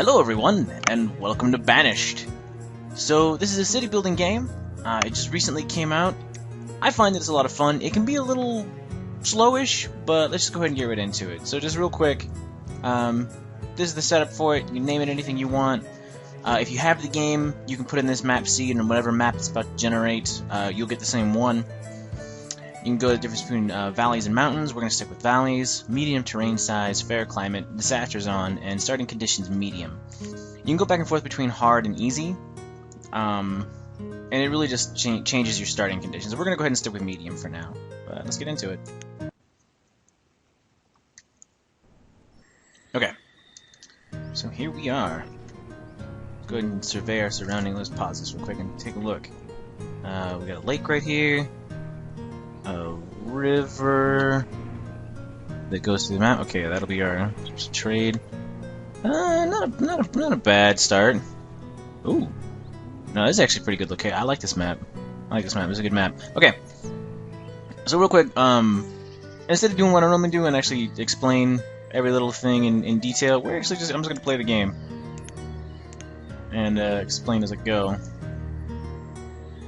Hello everyone, and welcome to Banished. So this is a city building game. It just recently came out. I find that it's a lot of fun. It can be a little slowish, but let's just go ahead and get right into it. So just real quick, this is the setup for it. You can name it anything you want. If you have the game, you can put in this map seed, and whatever map it's about to generate, you'll get the same one. You can go to the difference between valleys and mountains. We're going to stick with valleys. Medium terrain size, fair climate, disaster zone, and starting conditions medium. You can go back and forth between hard and easy, and it really just changes your starting conditions. We're going to go ahead and stick with medium for now, but let's get into it. Okay, so here we are. Let's go ahead and survey our surrounding. Let's pause this real quick and take a look. We got a lake right here. A river that goes through the map. Okay, that'll be our trade. Not a bad start. Ooh, no, this is actually a pretty good location. I like this map. It's a good map. Okay, so real quick, instead of doing what I normally do and actually explain every little thing in detail, I'm just gonna play the game and explain as I go.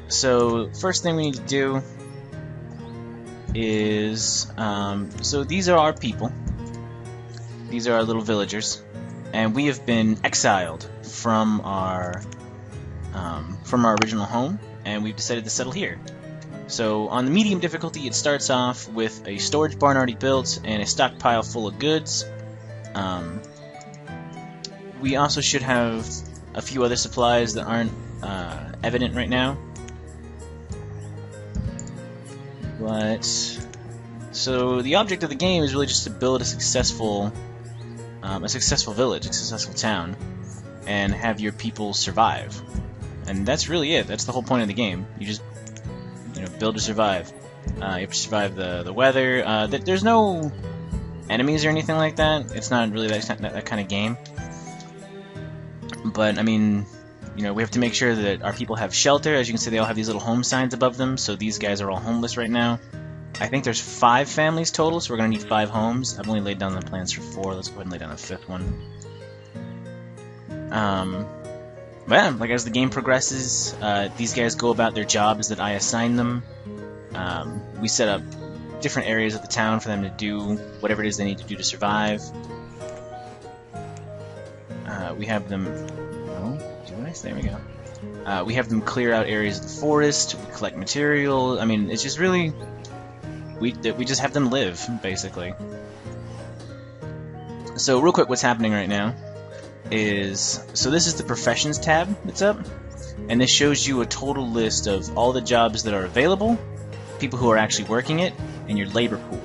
So first thing we need to do is, so these are our people. These are our little villagers, and we have been exiled from our original home, and we've decided to settle here. So on the medium difficulty, it starts off with a storage barn already built and a stockpile full of goods. We also should have a few other supplies that aren't evident right now. But so the object of the game is really just to build a successful village, a successful town, and have your people survive. And that's really it. That's the whole point of the game. You just, build to survive. You have to survive the weather. There's no enemies or anything like that. It's not really that kind of game. But I mean, we have to make sure that our people have shelter. As you can see, they all have these little home signs above them, so these guys are all homeless right now. I think there's 5 families total, so we're going to need 5 homes. I've only laid down the plans for 4. Let's go ahead and lay down the 5th one. But yeah, like as the game progresses, these guys go about their jobs that I assign them. We set up different areas of the town for them to do whatever it is they need to do to survive. We have them... There we go. We have them clear out areas of the forest, we collect material. I mean, it's just really... We just have them live, basically. So real quick, what's happening right now is... So this is the Professions tab that's up, and this shows you a total list of all the jobs that are available, people who are actually working it, and your labor pool.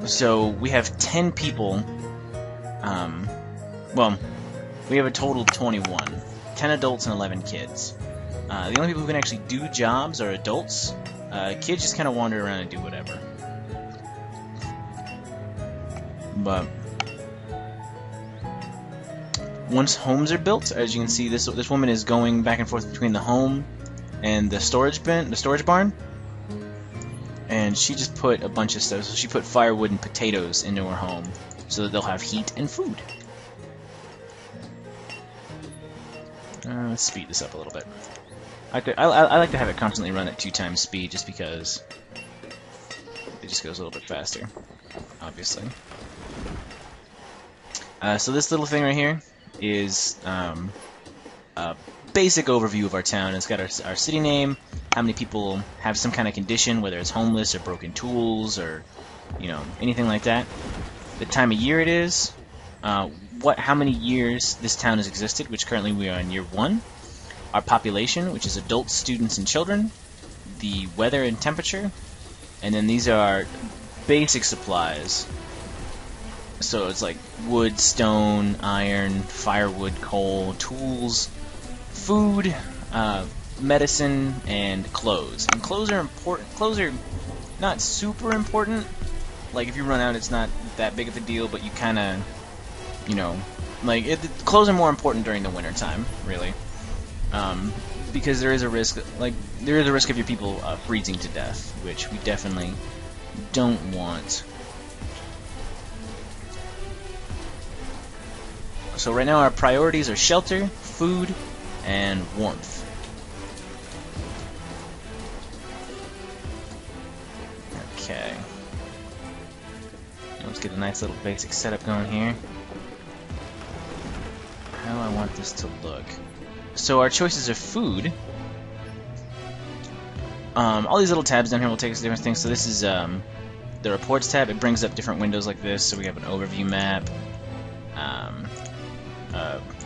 So we have 10 people... well... We have a total of 21. 10 adults and 11 kids. The only people who can actually do jobs are adults. Kids just kind of wander around and do whatever. But once homes are built, as you can see, this woman is going back and forth between the home and the storage barn. And she just put a bunch of stuff. So she put firewood and potatoes into her home so that they'll have heat and food. Let's speed this up a little bit. I like to have it constantly run at 2 times speed, just because it just goes a little bit faster, obviously. So this little thing right here is a basic overview of our town. It's got our city name, how many people have some kind of condition, whether it's homeless or broken tools or anything like that. The time of year it is. How many years this town has existed, which currently we are in year 1. Our population, which is adults, students, and children. The weather and temperature. And then these are our basic supplies. So it's like wood, stone, iron, firewood, coal, tools, food, medicine, and clothes. And clothes are important. Clothes are not super important. Like if you run out, it's not that big of a deal, but you kind of... clothes are more important during the winter time, really, because there is a risk, of your people freezing to death, which we definitely don't want. So right now our priorities are shelter, food, and warmth. Okay. Let's get a nice little basic setup going here. How do I want this to look? So our choices of food. All these little tabs down here will take us to different things. So this is the reports tab. It brings up different windows like this. So we have an overview map,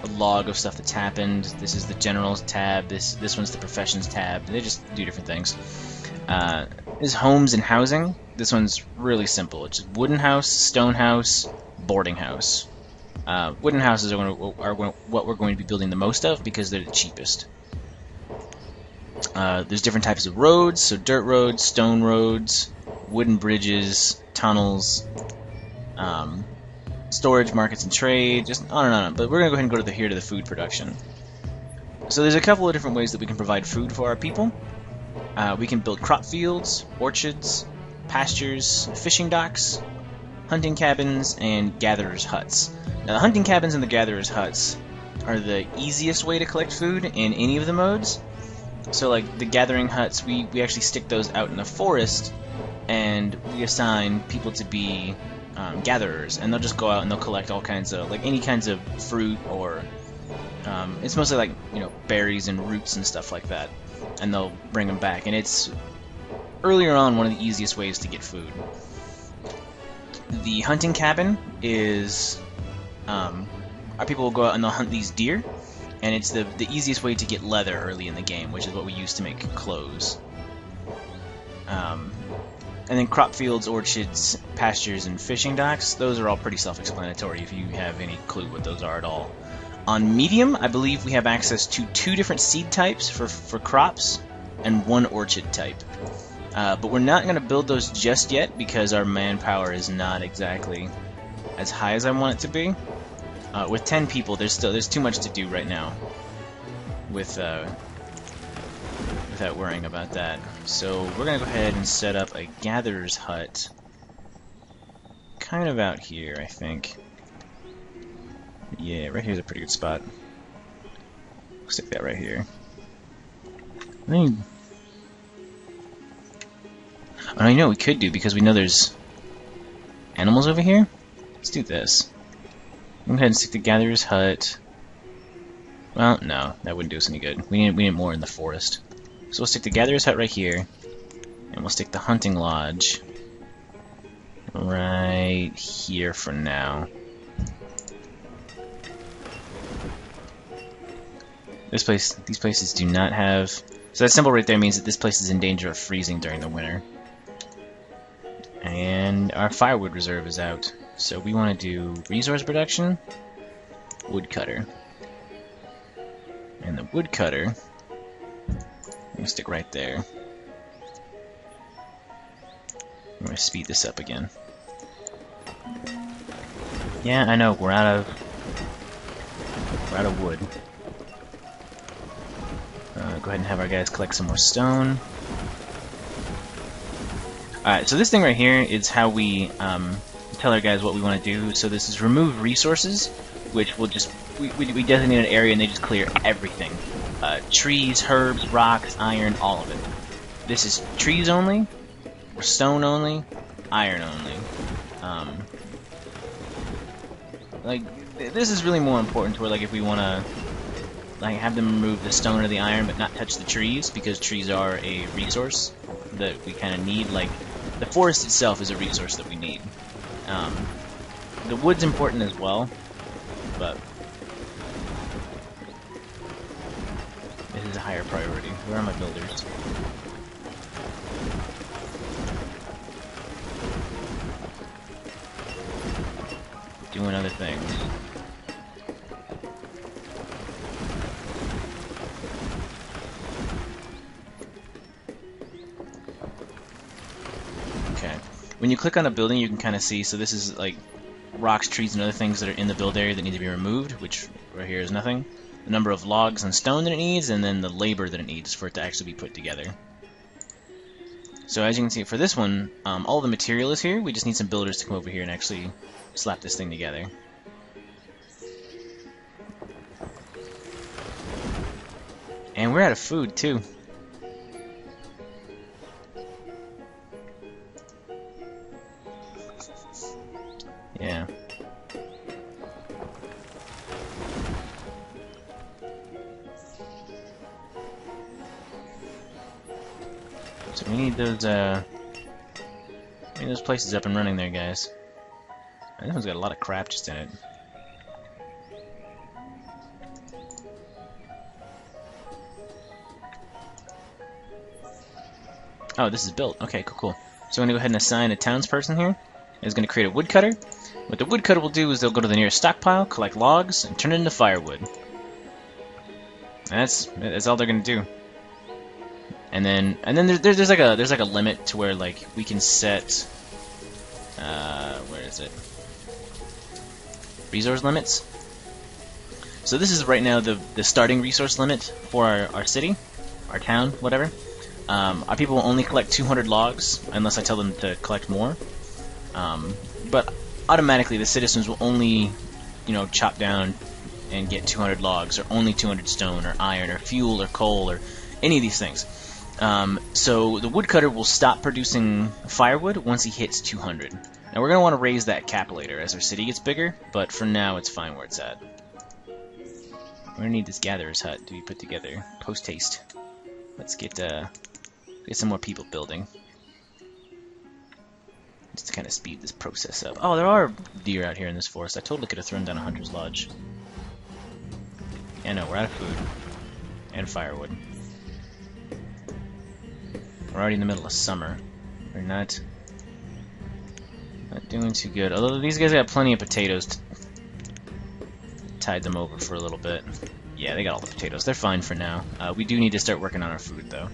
a log of stuff that's happened. This is the generals tab. This one's the professions tab. They just do different things. This is homes and housing. This one's really simple. It's just wooden house, stone house, boarding house. Wooden houses are what we're going to be building the most of because they're the cheapest. There's different types of roads, so dirt roads, stone roads, wooden bridges, tunnels, storage, markets, and trade, just on and on. But we're going to go ahead and go to the food production. So there's a couple of different ways that we can provide food for our people. We can build crop fields, orchards, pastures, fishing docks, hunting cabins, and gatherers' huts. Now the hunting cabins and the gatherers' huts are the easiest way to collect food in any of the modes. So like the gathering huts, we actually stick those out in the forest, and we assign people to be gatherers, and they'll just go out and they'll collect all kinds of, like any kinds of fruit, or it's mostly like, you know, berries and roots and stuff like that, and they'll bring them back, and it's earlier on one of the easiest ways to get food. The hunting cabin is our people will go out and they'll hunt these deer, and it's the easiest way to get leather early in the game, which is what we use to make clothes. And then crop fields, orchards, pastures, and fishing docks, those are all pretty self-explanatory if you have any clue what those are at all. On medium, I believe we have access to 2 different seed types for crops and 1 orchard type. But we're not going to build those just yet because our manpower is not exactly as high as I want it to be. With 10 people, there's too much to do right now without worrying about that. So we're going to go ahead and set up a gatherer's hut kind of out here, I think. Yeah, right here's a pretty good spot. We'll stick that right here. Oh, you know what we could do, because we know there's animals over here? Let's do this. Go ahead and stick the gatherer's hut. Well, no, that wouldn't do us any good. We need more in the forest. So we'll stick the gatherer's hut right here, and we'll stick the hunting lodge right here for now. These places do not have... So that symbol right there means that this place is in danger of freezing during the winter. And our firewood reserve is out. So we want to do resource production, woodcutter. And the woodcutter, I'm going to stick right there. I'm going to speed this up again. Yeah, I know, we're out of wood. Go ahead and have our guys collect some more stone. Alright, so this thing right here is how we tell our guys what we want to do. So this is remove resources, which will just, we designate an area and they just clear everything. Trees, herbs, rocks, iron, all of it. This is trees only, or stone only, iron only. Like, this is really more important to where, like, if we want to like have them remove the stone or the iron but not touch the trees, because trees are a resource that we kind of need. Like, the forest itself is a resource that we need. The wood's important as well, but this is a higher priority. Where are my builders? Doing other things. Okay. When you click on a building, you can kind of see, so this is like rocks, trees, and other things that are in the build area that need to be removed, which right here is nothing. The number of logs and stone that it needs, and then the labor that it needs for it to actually be put together. So as you can see, for this one, all the material is here. We just need some builders to come over here and actually slap this thing together. And we're out of food, too. Yeah. So we need those places up and running there, guys. This one's got a lot of crap just in it. Oh, this is built. Okay, cool. So I'm going to go ahead and assign a townsperson here. It's going to create a woodcutter. What the woodcutter will do is they'll go to the nearest stockpile, collect logs, and turn it into firewood. That's all they're going to do. And then there's like a limit to where like we can set where is it? Resource limits. So this is right now the starting resource limit for our city, our town, whatever. Our people will only collect 200 logs unless I tell them to collect more. But automatically the citizens will only, chop down and get 200 logs, or only 200 stone, or iron, or fuel, or coal, or any of these things. So the woodcutter will stop producing firewood once he hits 200. Now we're going to want to raise that cap later as our city gets bigger, but for now it's fine where it's at. We're going to need this gatherer's hut to be put together post-haste. Let's get some more people building. Just to kind of speed this process up. Oh, there are deer out here in this forest. I totally could have thrown down a hunter's lodge. Yeah, no, we're out of food. And firewood. We're already in the middle of summer. We're not doing too good. Although these guys got plenty of potatoes. Tied them over for a little bit. Yeah, they got all the potatoes. They're fine for now. We do need to start working on our food, though.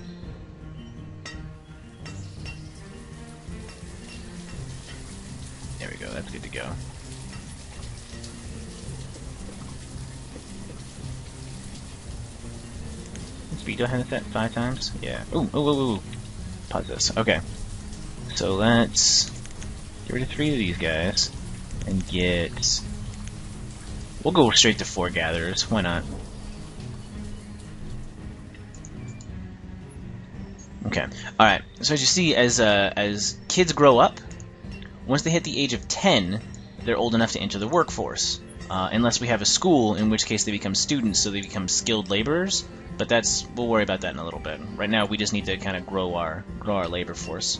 There we go. That's good to go. Speed, do I have that 5 times? Yeah. Ooh. Pause this. Okay. So let's get rid of 3 of these guys and get. We'll go straight to 4 gatherers. Why not? Okay. All right. So as you see, as kids grow up, once they hit the age of 10, they're old enough to enter the workforce. Unless we have a school, in which case they become students, so they become skilled laborers. But we'll worry about that in a little bit. Right now, we just need to kind of grow our labor force.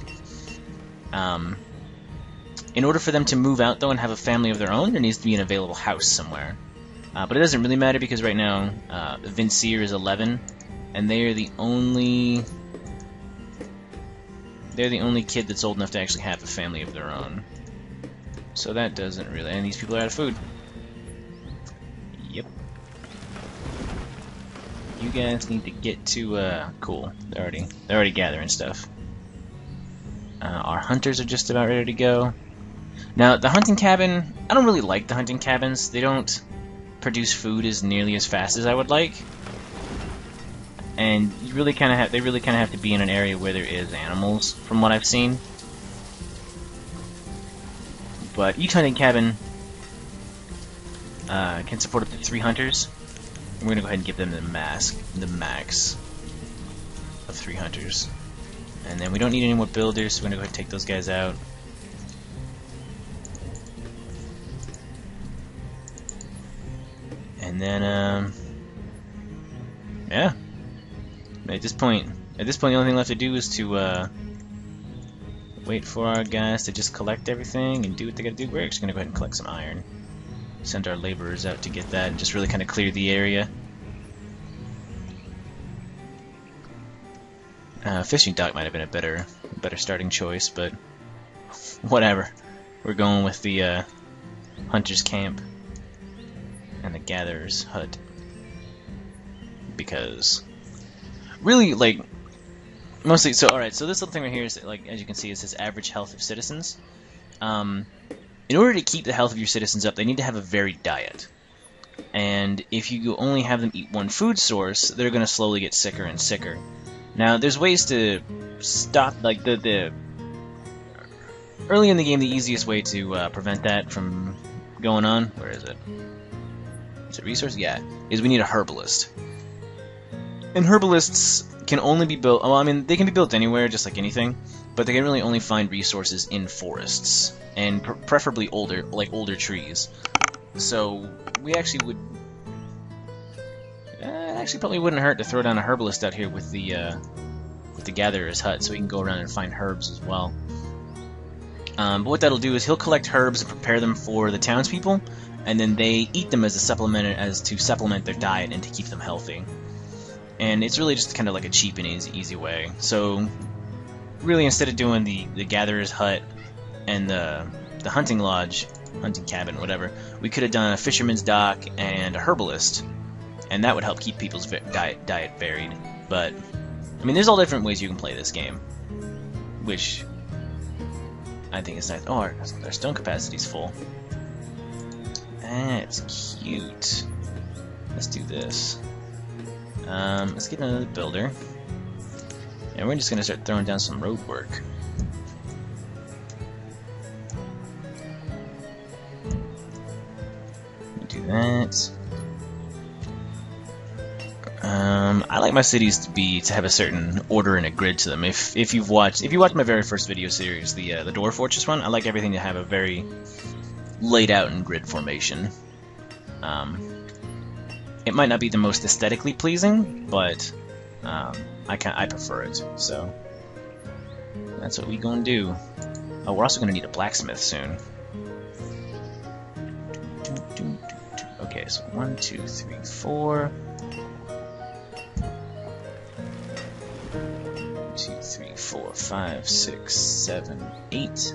In order for them to move out, though, and have a family of their own, there needs to be an available house somewhere. But it doesn't really matter because right now, Vincier is 11, and they're the only kid that's old enough to actually have a family of their own. So that doesn't really. And these people are out of food. Yep. You guys need to get to cool. They're already gathering stuff. Our hunters are just about ready to go. Now the hunting cabin, I don't really like the hunting cabins. They don't produce food as nearly as fast as I would like. And they really kind of have to be in an area where there is animals, from what I've seen. But each hunting cabin can support up to 3 hunters. We're gonna go ahead and give them the max of 3 hunters. And then we don't need any more builders, so we're gonna go ahead and take those guys out. And then, yeah. At this point, the only thing left to do is to wait for our guys to just collect everything and do what they gotta do. We're actually gonna go ahead and collect some iron. Send our laborers out to get that and just really kind of clear the area. Fishing dock might have been a better starting choice, but whatever. We're going with the hunter's camp and the gatherer's hut because really, like, mostly. So all right. So this little thing right here is, like, as you can see, it says average health of citizens. In order to keep the health of your citizens up, they need to have a varied diet. And if you only have them eat one food source, they're going to slowly get sicker and sicker. Now, there's ways to stop, like, the early in the game, the easiest way to prevent that from going on, where is it? Is it resource? Yeah, is we need a herbalist. And herbalists can only be built. Well, I mean, they can be built anywhere, just like anything, but they can really only find resources in forests, and preferably older trees. So we actually would. It actually probably wouldn't hurt to throw down a herbalist out here with the gatherer's hut, so he can go around and find herbs as well. But what that'll do is he'll collect herbs and prepare them for the townspeople, and then they eat them as to supplement their diet and to keep them healthy. And it's really just kind of like a cheap and easy way. So really, instead of doing the gatherer's hut and the hunting lodge, hunting cabin, whatever, we could have done a fisherman's dock and a herbalist, and that would help keep people's diet varied. But I mean, there's all different ways you can play this game, which I think is nice. Oh, our stone capacity's full. That's cute. Let's do this. Let's get another builder, and we're just gonna start throwing down some road work. Do that. I like my cities to have a certain order and a grid to them. If you watched my very first video series, the Dwarf Fortress one, I like everything to have a very laid out in grid formation. It might not be the most aesthetically pleasing, but I prefer it. So that's what we gonna do. Oh, we're also gonna need a blacksmith soon. Okay, so 1, 2, 3, 4. 2, 3, 4, 5, 6, 7, 8.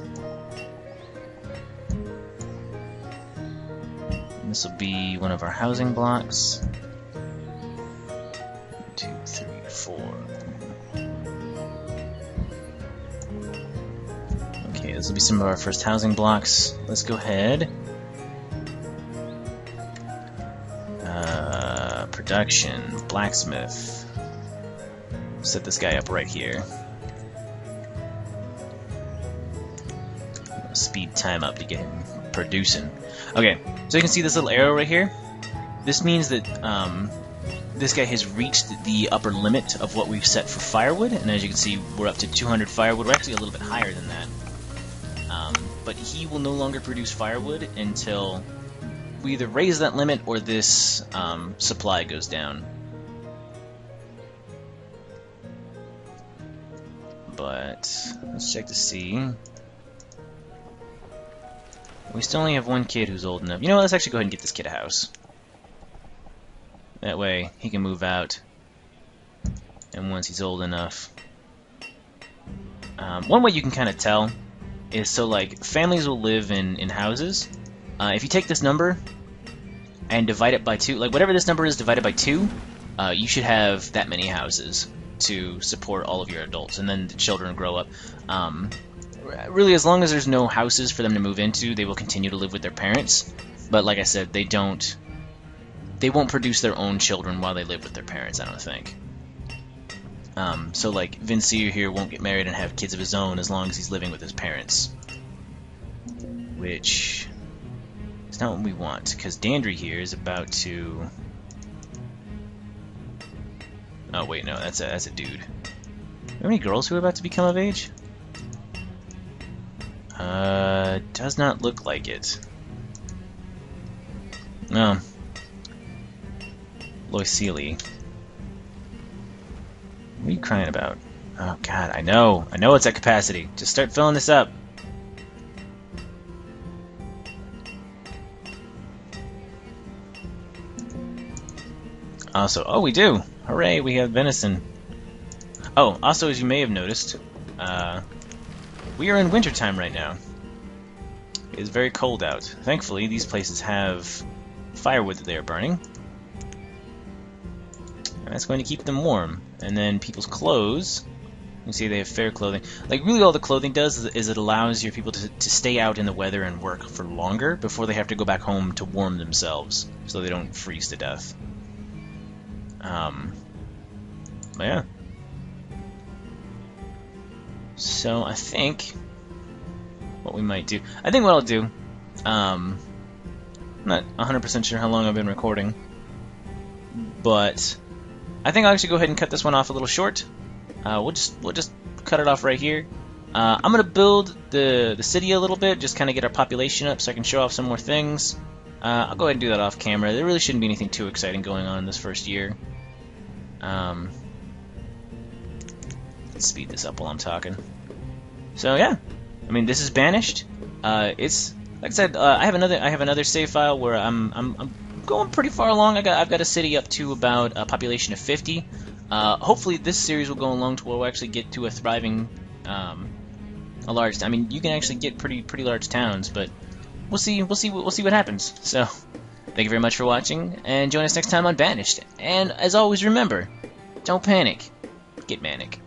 This will be one of our housing blocks. 2, 3, 4. Okay, this will be some of our first housing blocks. Let's go ahead. Production, blacksmith. Set this guy up right here. Speed time up to get him producing. Okay, so you can see this little arrow right here. This means that this guy has reached the upper limit of what we've set for firewood, and as you can see, we're up to 200 firewood. We're actually a little bit higher than that. But he will no longer produce firewood until we either raise that limit or this supply goes down. But let's check to see. We still only have one kid who's old enough. You know what, let's actually go ahead and get this kid a house. That way he can move out, and once he's old enough. One way you can kind of tell is, so like, families will live in houses. If you take this number and divide it by 2, like whatever this number is divided by 2, you should have that many houses to support all of your adults, and then the children grow up. Really, as long as there's no houses for them to move into, they will continue to live with their parents. But like I said, they won't produce their own children while they live with their parents, I don't think. So like Vincier here won't get married and have kids of his own as long as he's living with his parents, which is not what we want, because Dandry here is about to... Oh wait, no, that's a dude. Are there any girls who are about to become of age? Does not look like it. No. Loisili. What are you crying about? Oh god, I know it's at capacity. Just start filling this up. Also, oh, we do! Hooray, we have venison. Oh, also, as you may have noticed, we are in wintertime right now. It is very cold out. Thankfully, these places have firewood that they are burning. And that's going to keep them warm. And then people's clothes, you can see they have fair clothing. Like, really all the clothing does is it allows your people to stay out in the weather and work for longer before they have to go back home to warm themselves, so they don't freeze to death. But yeah. So I think what we might do, I think what I'll do, I'm not 100% sure how long I've been recording, but I think I'll actually go ahead and cut this one off a little short. We'll just cut it off right here. I'm gonna build the city a little bit, just kind of get our population up so I can show off some more things. I'll go ahead and do that off camera. There really shouldn't be anything too exciting going on in this first year. Let's speed this up while I'm talking. So yeah, I mean, this is Banished. It's like I said, I have another save file where I'm going pretty far along. I've got a city up to about a population of 50. Hopefully this series will go along to where we'll actually get to a thriving, a large. I mean, you can actually get pretty large towns, but we'll see what happens. So, thank you very much for watching, and join us next time on Banished. And as always, remember, don't panic, get manic.